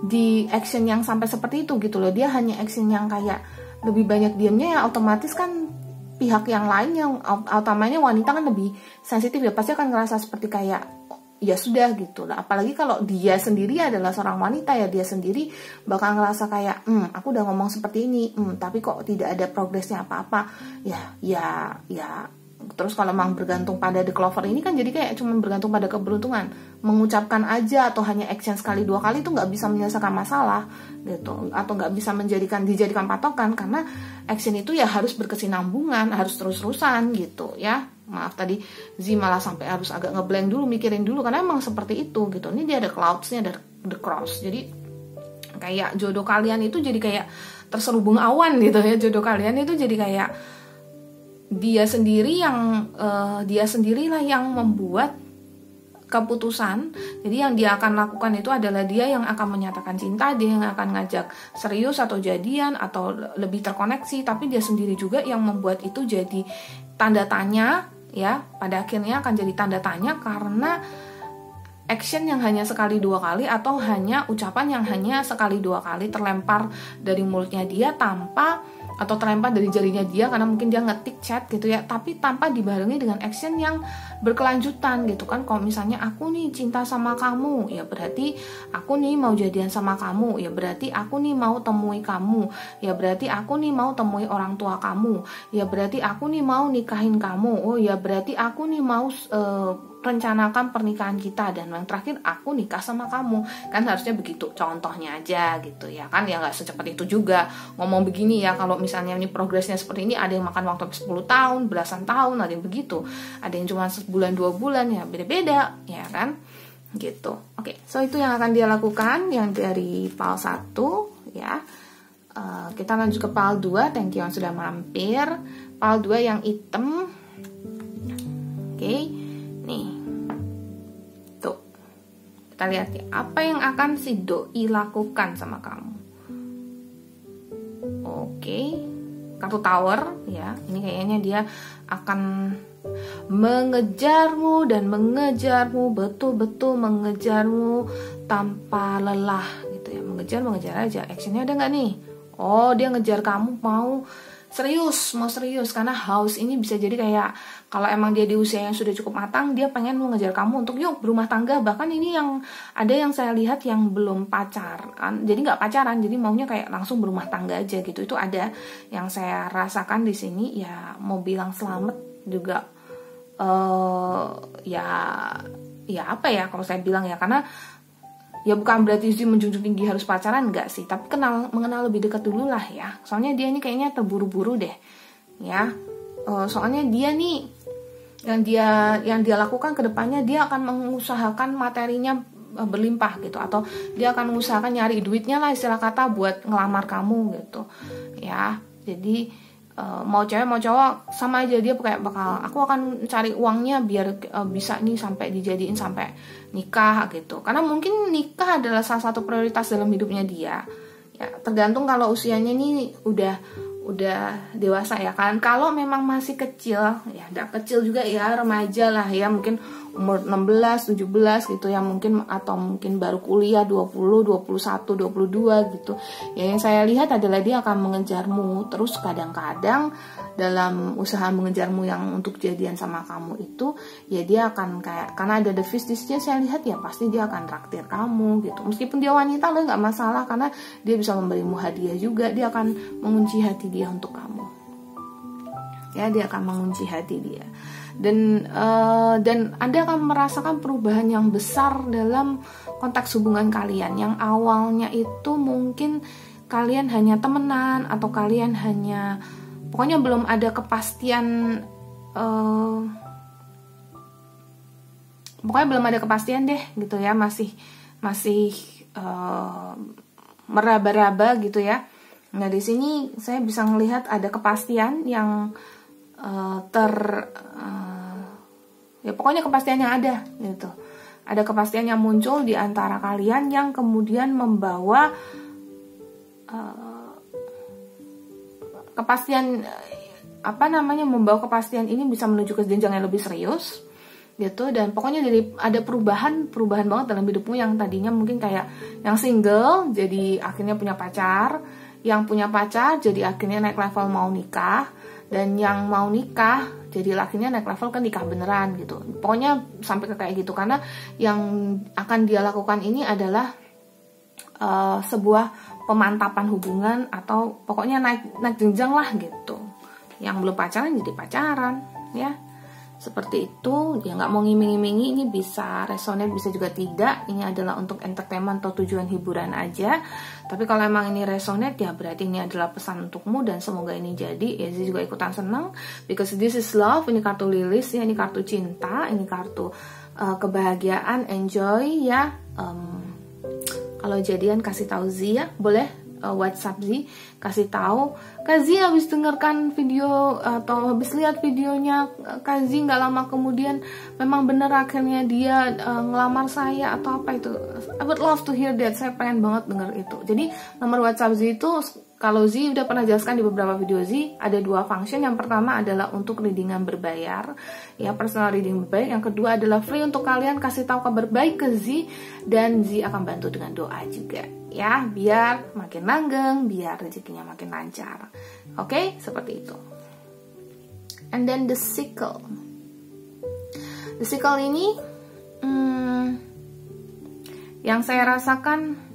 di action yang sampai seperti itu gitu loh. Dia hanya action yang kayak lebih banyak diamnya, ya otomatis kan pihak yang lain yang utamanya wanita kan lebih sensitif ya, pasti akan ngerasa seperti kayak ya sudah gitu lah. Apalagi kalau dia sendiri adalah seorang wanita, ya dia sendiri bakal ngerasa kayak aku udah ngomong seperti ini, tapi kok tidak ada progresnya apa-apa. Ya. Terus kalau memang bergantung pada The Clover ini kan jadi kayak cuma bergantung pada keberuntungan. Mengucapkan aja atau hanya action sekali 2 kali itu nggak bisa menyelesaikan masalah gitu, atau nggak bisa dijadikan patokan, karena action itu ya harus berkesinambungan, harus terus-terusan gitu ya. Maaf tadi Z malah sampai harus agak ngeblank dulu, mikirin dulu, karena emang seperti itu gitu. Ini dia ada clouds-nya, ada the cross. Jadi kayak jodoh kalian itu jadi kayak terselubung awan gitu ya. Jodoh kalian itu jadi kayak dia sendirilah yang membuat keputusan. Jadi yang dia akan lakukan itu adalah dia yang akan menyatakan cinta, dia yang akan ngajak serius atau jadian atau lebih terkoneksi, tapi dia sendiri juga yang membuat itu jadi tanda tanya ya. Pada akhirnya akan jadi tanda tanya karena action yang hanya sekali 2 kali atau hanya ucapan yang hanya sekali 2 kali terlempar dari mulutnya dia atau terlempar dari jarinya dia karena mungkin dia ngetik chat gitu ya, tapi tanpa dibarengi dengan action yang berkelanjutan gitu kan. Kalau misalnya aku nih cinta sama kamu, ya berarti aku nih mau jadian sama kamu, ya berarti aku nih mau temui kamu, ya berarti aku nih mau temui orang tua kamu, ya berarti aku nih mau nikahin kamu, oh ya berarti aku nih mau rencanakan pernikahan kita, dan yang terakhir aku nikah sama kamu. Kan harusnya begitu contohnya aja gitu ya kan, ya nggak secepat itu juga ngomong begini ya. Kalau misalnya ini progresnya seperti ini, ada yang makan waktu 10 tahun, belasan tahun, ada yang begitu, ada yang cuma sebulan 2 bulan, ya beda-beda ya kan gitu. Oke, so itu yang akan dia lakukan yang dari PAL 1 ya. Kita lanjut ke PAL 2. Thank you yang sudah mampir. PAL 2 yang hitam. Oke. Nih, tuh kita lihat ya, apa yang akan si doi lakukan sama kamu. Oke, kartu Tower ya, ini kayaknya dia akan mengejarmu dan mengejarmu, betul-betul mengejarmu tanpa lelah gitu ya. Mengejar aja. Actionnya ada nggak nih? Oh, dia ngejar kamu mau serius, karena haus ini bisa jadi kayak kalau emang dia di usia yang sudah cukup matang, dia pengen mengejar kamu untuk yuk berumah tangga. Bahkan ini yang ada yang saya lihat yang belum pacaran, jadi nggak pacaran, jadi maunya kayak langsung berumah tangga aja gitu. Itu ada yang saya rasakan di sini ya. Mau bilang selamat juga ya apa ya kalau saya bilang ya, karena ya bukan berarti Zee menjunjung tinggi harus pacaran, enggak sih, tapi mengenal lebih dekat dulu lah ya. Soalnya dia ini kayaknya terburu-buru deh ya. Soalnya dia nih yang dia lakukan ke depannya, dia akan mengusahakan materinya berlimpah gitu, atau dia akan mengusahakan nyari duitnya lah istilah kata buat ngelamar kamu gitu ya. Jadi mau cewek mau cowok sama aja, dia kayak aku akan cari uangnya biar bisa nih sampai dijadiin sampai nikah gitu. Karena mungkin nikah adalah salah satu prioritas dalam hidupnya dia ya, tergantung kalau usianya ini udah dewasa ya kan. Kalau memang masih kecil ya, enggak kecil juga ya, remaja lah ya, mungkin umur 16, 17 gitu ya mungkin, atau mungkin baru kuliah 20, 21, 22 gitu. Ya yang saya lihat adalah dia akan mengejarmu terus. Kadang-kadang dalam usaha mengejarmu yang untuk jadian sama kamu itu ya, dia akan kayak, karena ada the fish di sini saya lihat ya, pasti dia akan traktir kamu gitu. Meskipun dia wanita loh, nggak masalah, karena dia bisa memberimu hadiah juga. Dia akan mengunci hati dia untuk kamu ya, dia akan mengunci hati dia. Dan Anda akan merasakan perubahan yang besar dalam konteks hubungan kalian. Yang awalnya itu mungkin kalian hanya temenan, atau kalian hanya, pokoknya belum ada kepastian, pokoknya belum ada kepastian deh gitu ya, masih meraba-raba gitu ya. Nah di sini saya bisa melihat ada kepastian yang ya pokoknya kepastian yang ada gitu. Ada kepastian yang muncul di antara kalian yang kemudian membawa kepastian membawa kepastian ini bisa menuju ke jenjang yang lebih serius gitu. Dan pokoknya ada perubahan banget dalam hidupmu, yang tadinya mungkin kayak yang single jadi akhirnya punya pacar, yang punya pacar jadi akhirnya naik level mau nikah, dan yang mau nikah jadi akhirnya naik level ke nikah beneran gitu. Pokoknya sampai ke kayak gitu, karena yang akan dia lakukan ini adalah sebuah pemantapan hubungan, atau pokoknya naik jenjang lah gitu. Yang belum pacaran jadi pacaran, ya seperti itu. Dia nggak mau ngiming-ngimingi, ini bisa resonate, bisa juga tidak. Ini adalah untuk entertainment atau tujuan hiburan aja. Tapi kalau emang ini resonate, ya berarti ini adalah pesan untukmu, dan semoga ini jadi. Ya Zee juga ikutan senang, because this is love. Ini kartu lilis ya, ini kartu cinta, ini kartu kebahagiaan, enjoy ya. Kalau jadian kasih tahu Zee ya, boleh WhatsApp Zee, kasih tahu Kak Zee habis dengarkan video atau habis lihat videonya Kak Zee nggak lama kemudian memang bener akhirnya dia ngelamar saya atau apa itu. I would love to hear that. Saya pengen banget denger itu. Jadi nomor WhatsApp Zee itu, kalau Zee udah pernah jelaskan di beberapa video Zee, ada 2 function. Yang pertama adalah untuk readingan berbayar, ya personal reading berbayar. Yang kedua adalah free untuk kalian kasih tahu kabar baik ke Zee, dan Zee akan bantu dengan doa juga, ya biar makin langgeng, biar rezekinya makin lancar. Oke, seperti itu. And then the sickle. The sickle ini yang saya rasakan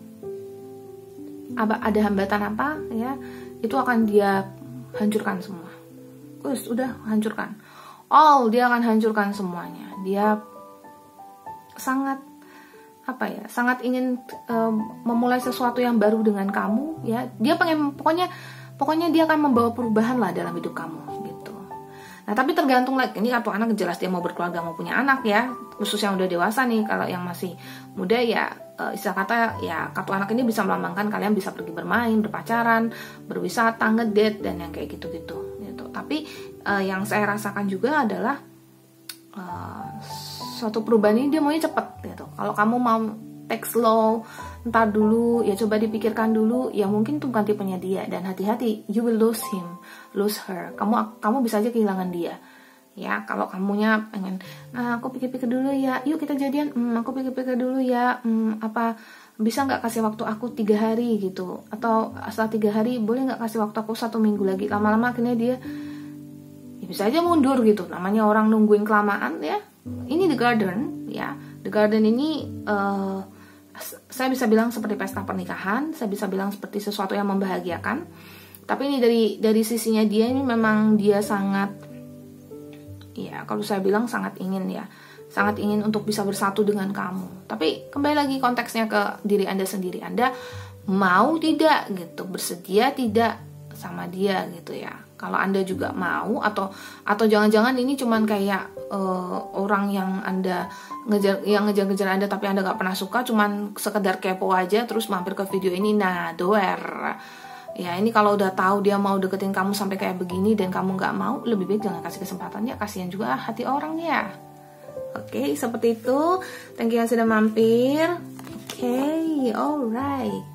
ada hambatan apa ya, itu akan dia hancurkan semua. Udah hancurkan. Dia akan hancurkan semuanya. Dia sangat sangat ingin memulai sesuatu yang baru dengan kamu ya. Dia pengen pokoknya dia akan membawa perubahan lah dalam hidup kamu gitu. Nah, tapi tergantung lagi, ini kartu anak jelas dia mau berkeluarga, mau punya anak ya, khusus yang udah dewasa nih. Kalau yang masih muda ya istilah kata ya, kartu anak ini bisa melambangkan kalian bisa pergi bermain, berpacaran, berwisata, ngedate, dan yang kayak gitu-gitu gitu. Tapi yang saya rasakan juga adalah suatu perubahan ini dia maunya cepet gitu. Kalau kamu mau take slow, ntar dulu, ya coba dipikirkan dulu, ya mungkin itu bukan tipenya dia. Dan hati-hati, you will lose him, lose her. Kamu bisa aja kehilangan dia. Ya, kalau kamunya pengen, aku pikir-pikir dulu ya, yuk kita jadian, aku pikir-pikir dulu ya, bisa nggak kasih waktu aku 3 hari gitu, atau setelah 3 hari boleh nggak kasih waktu aku 1 minggu lagi. Lama-lama akhirnya dia ya bisa aja mundur gitu. Namanya orang nungguin kelamaan ya. Ini The Garden ya. The Garden ini saya bisa bilang seperti pesta pernikahan, saya bisa bilang seperti sesuatu yang membahagiakan. Tapi ini dari sisinya dia ini memang dia sangat, ya kalau saya bilang sangat ingin untuk bisa bersatu dengan kamu. Tapi kembali lagi konteksnya ke diri Anda sendiri. Anda mau tidak gitu, bersedia tidak sama dia gitu ya. Kalau Anda juga mau, atau jangan-jangan ini cuman kayak orang yang Anda ngejar-ngejar Anda tapi Anda gak pernah suka, cuman sekedar kepo aja terus mampir ke video ini. Nah, doer. Ya, ini kalau udah tahu dia mau deketin kamu sampai kayak begini dan kamu gak mau, lebih baik jangan kasih kesempatan ya, kasihan juga hati orang ya. Oke, seperti itu. Thank you yang sudah mampir. Oke, alright.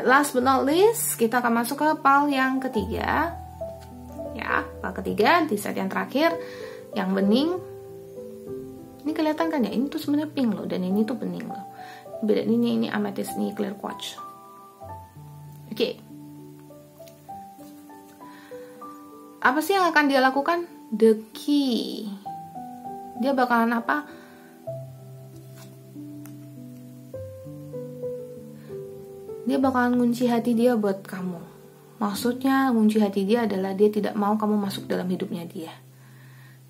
Last but not least, kita akan masuk ke pal yang ketiga. Ya, pal ketiga di set yang terakhir, yang bening. Ini kelihatan kan ya? Ini tuh sebenarnya pink loh, dan ini tuh bening loh. Beda ini amethyst, ini clear quartz. Oke. Apa sih yang akan dia lakukan? The key. Dia bakalan apa? Dia bakalan ngunci hati dia buat kamu. Maksudnya ngunci hati dia adalah dia tidak mau kamu masuk dalam hidupnya dia.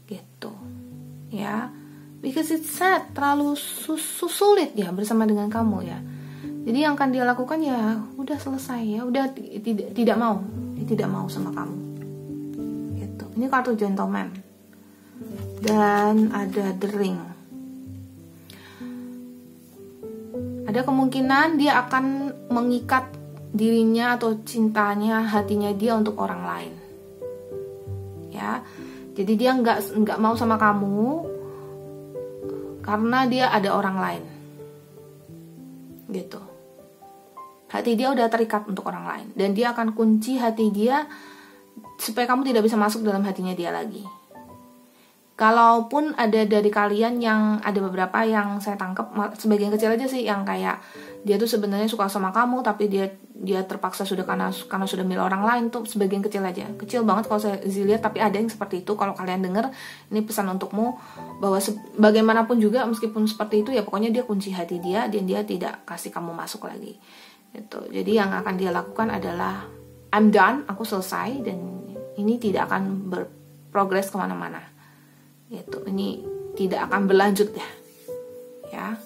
Gitu. Ya. Because it's sad, terlalu sulit ya bersama dengan kamu ya. Jadi yang akan dia lakukan ya udah selesai ya, udah tidak mau, dia tidak mau sama kamu. Gitu. Ini kartu gentleman. Dan ada the ring. Ada kemungkinan dia akan mengikat dirinya atau cintanya, hatinya dia untuk orang lain. Ya, jadi dia nggak mau sama kamu karena dia ada orang lain. Gitu. Hati dia udah terikat untuk orang lain, dan dia akan kunci hati dia supaya kamu tidak bisa masuk dalam hatinya dia lagi. Kalaupun ada dari kalian yang ada beberapa yang saya tangkap, sebagian kecil aja sih yang kayak dia tuh sebenarnya suka sama kamu tapi dia terpaksa sudah karena sudah milih orang lain, tuh sebagian kecil aja, kecil banget kalau saya lihat, tapi ada yang seperti itu. Kalau kalian dengar, ini pesan untukmu bahwa bagaimanapun juga meskipun seperti itu ya pokoknya dia kunci hati dia dan dia tidak kasih kamu masuk lagi gitu. Jadi yang akan dia lakukan adalah I'm done, aku selesai, dan ini tidak akan berprogres kemana-mana gitu. Ini tidak akan berlanjut ya.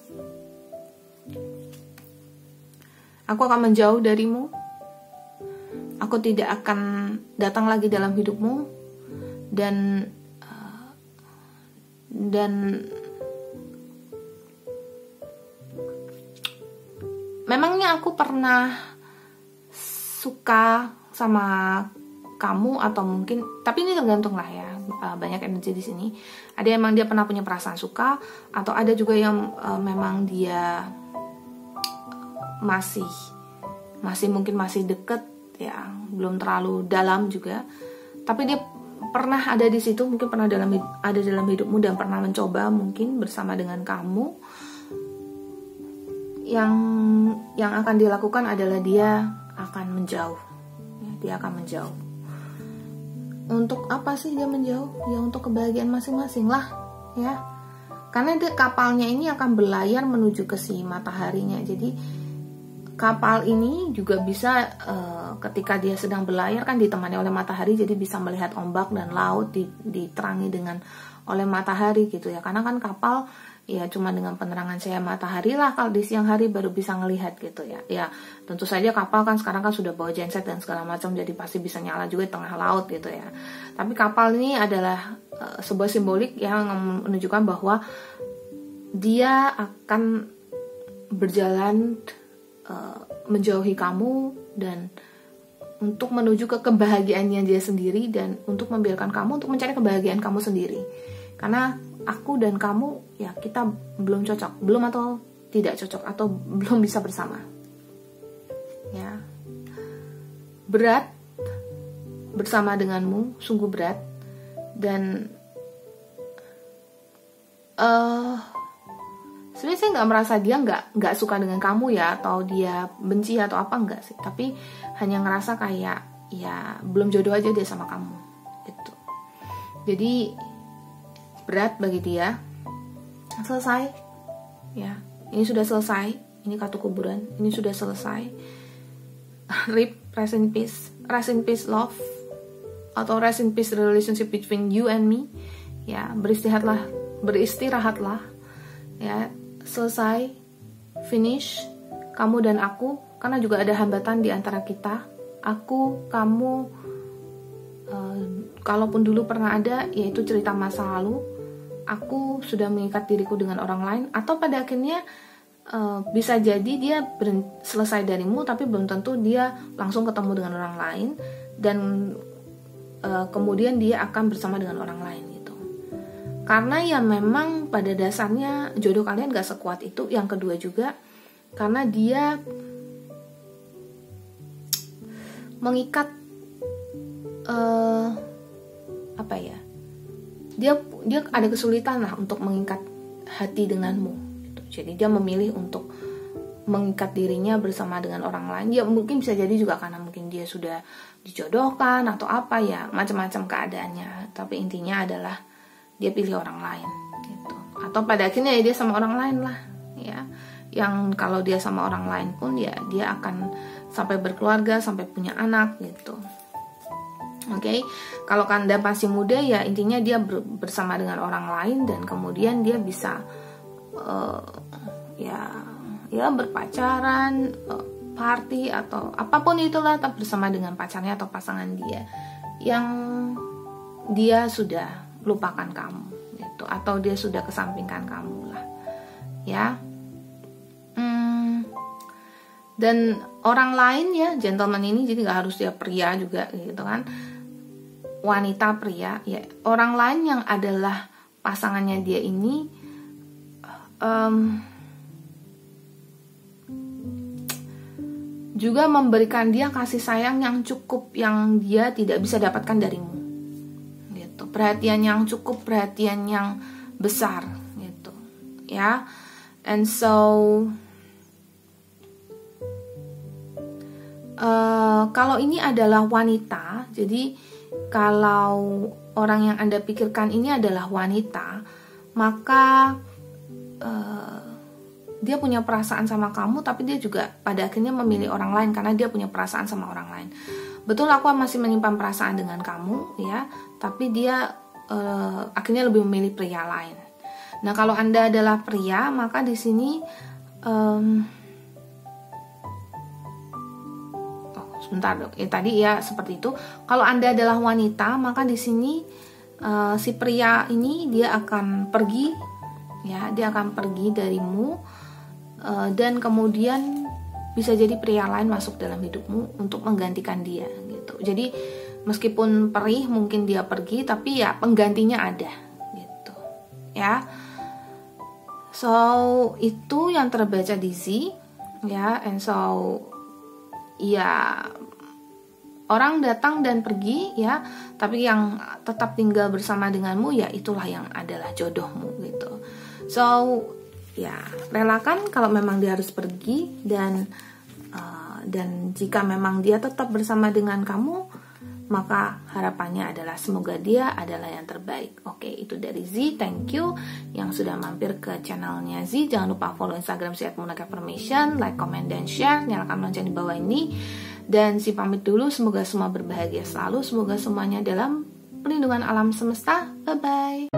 Aku akan menjauh darimu. Aku tidak akan datang lagi dalam hidupmu. Dan memangnya aku pernah suka sama kamu atau mungkin, tapi ini tergantung lah ya, banyak energi di sini. Ada yang memang dia pernah punya perasaan suka, atau ada juga yang memang dia masih mungkin masih deket ya, belum terlalu dalam juga, tapi dia pernah ada di situ, mungkin pernah ada dalam hidupmu dan pernah mencoba mungkin bersama dengan kamu. Yang akan dilakukan adalah dia akan menjauh ya, dia akan menjauh. Untuk apa sih dia menjauh? Ya untuk kebahagiaan masing-masing lah ya, karena kapalnya ini akan berlayar menuju ke si mataharinya. Jadi kapal ini juga bisa ketika dia sedang berlayar kan ditemani oleh matahari, jadi bisa melihat ombak dan laut diterangi oleh matahari gitu ya. Karena kan kapal ya cuma dengan penerangan cahaya matahari lah kalau di siang hari baru bisa ngelihat gitu ya. Ya tentu saja kapal kan sekarang kan sudah bawa genset dan segala macam, jadi pasti bisa nyala juga di tengah laut gitu ya. Tapi kapal ini adalah sebuah simbolik yang menunjukkan bahwa dia akan berjalan menjauhi kamu dan untuk menuju ke kebahagiaannya dia sendiri, dan untuk membiarkan kamu untuk mencari kebahagiaan kamu sendiri. Karena aku dan kamu ya kita belum cocok, belum atau tidak cocok, atau belum bisa bersama ya. Berat bersama denganmu, sungguh berat. Dan sebenarnya saya nggak merasa dia nggak suka dengan kamu ya, atau dia benci atau apa, enggak sih. Tapi hanya ngerasa kayak ya belum jodoh aja dia sama kamu gitu. Jadi berat bagi dia. Selesai ya, ini sudah selesai. Ini kartu kuburan, ini sudah selesai. RIP, rest in peace love, atau rest in peace relationship between you and me ya. Beristirahatlah ya. Selesai, finish, kamu dan aku, karena juga ada hambatan di antara kita. Aku, kamu, kalaupun dulu pernah ada, yaitu cerita masa lalu. Aku sudah mengikat diriku dengan orang lain, atau pada akhirnya bisa jadi dia selesai darimu, tapi belum tentu dia langsung ketemu dengan orang lain, dan kemudian dia akan bersama dengan orang lain. Karena ya memang pada dasarnya jodoh kalian gak sekuat itu. Yang kedua juga karena dia mengikat dia ada kesulitan lah untuk mengikat hati denganmu gitu. Jadi dia memilih untuk mengikat dirinya bersama dengan orang lain. Ya mungkin bisa jadi juga karena mungkin dia sudah dijodohkan atau apa ya, macam-macam keadaannya. Tapi intinya adalah dia pilih orang lain gitu. Atau pada akhirnya ya dia sama orang lain lah ya. Yang kalau dia sama orang lain pun ya dia akan sampai berkeluarga, sampai punya anak gitu. Oke. Kalau Anda masih muda ya intinya dia bersama dengan orang lain, dan kemudian dia bisa ya berpacaran, party atau apapun itulah, tetap bersama dengan pacarnya atau pasangan dia yang dia sudah lupakan kamu gitu, atau dia sudah kesampingkan kamu lah ya. Dan orang lain ya, gentleman ini jadi gak harus dia pria juga gitu kan, wanita, pria ya, orang lain yang adalah pasangannya dia ini juga memberikan dia kasih sayang yang cukup, yang dia tidak bisa dapatkan darimu. gitu. Perhatian yang cukup, perhatian yang besar gitu ya. And so kalau ini adalah wanita, jadi kalau orang yang Anda pikirkan ini adalah wanita, maka dia punya perasaan sama kamu, tapi dia juga pada akhirnya memilih orang lain karena dia punya perasaan sama orang lain. Betul, aku masih menyimpan perasaan dengan kamu ya, tapi dia akhirnya lebih memilih pria lain. Nah, kalau Anda adalah pria, maka di sini sebentar dok. Tadi ya seperti itu. Kalau Anda adalah wanita, maka di sini si pria ini dia akan pergi, ya, dia akan pergi darimu, dan kemudian bisa jadi pria lain masuk dalam hidupmu untuk menggantikan dia, gitu. Jadi meskipun perih mungkin dia pergi, tapi ya penggantinya ada, gitu, ya. So itu yang terbaca di Z, ya, and so ya, orang datang dan pergi ya, tapi yang tetap tinggal bersama denganmu ya itulah yang adalah jodohmu gitu. So ya, relakan kalau memang dia harus pergi, dan jika memang dia tetap bersama dengan kamu, maka harapannya adalah semoga dia adalah yang terbaik. Oke, itu dari Z. Thank you yang sudah mampir ke channelnya Z. Jangan lupa follow Instagram @monakaffirmation, like, comment, dan share. Nyalakan lonceng di bawah ini. Dan Z pamit dulu. Semoga semua berbahagia selalu. Semoga semuanya dalam pelindungan alam semesta. Bye-bye.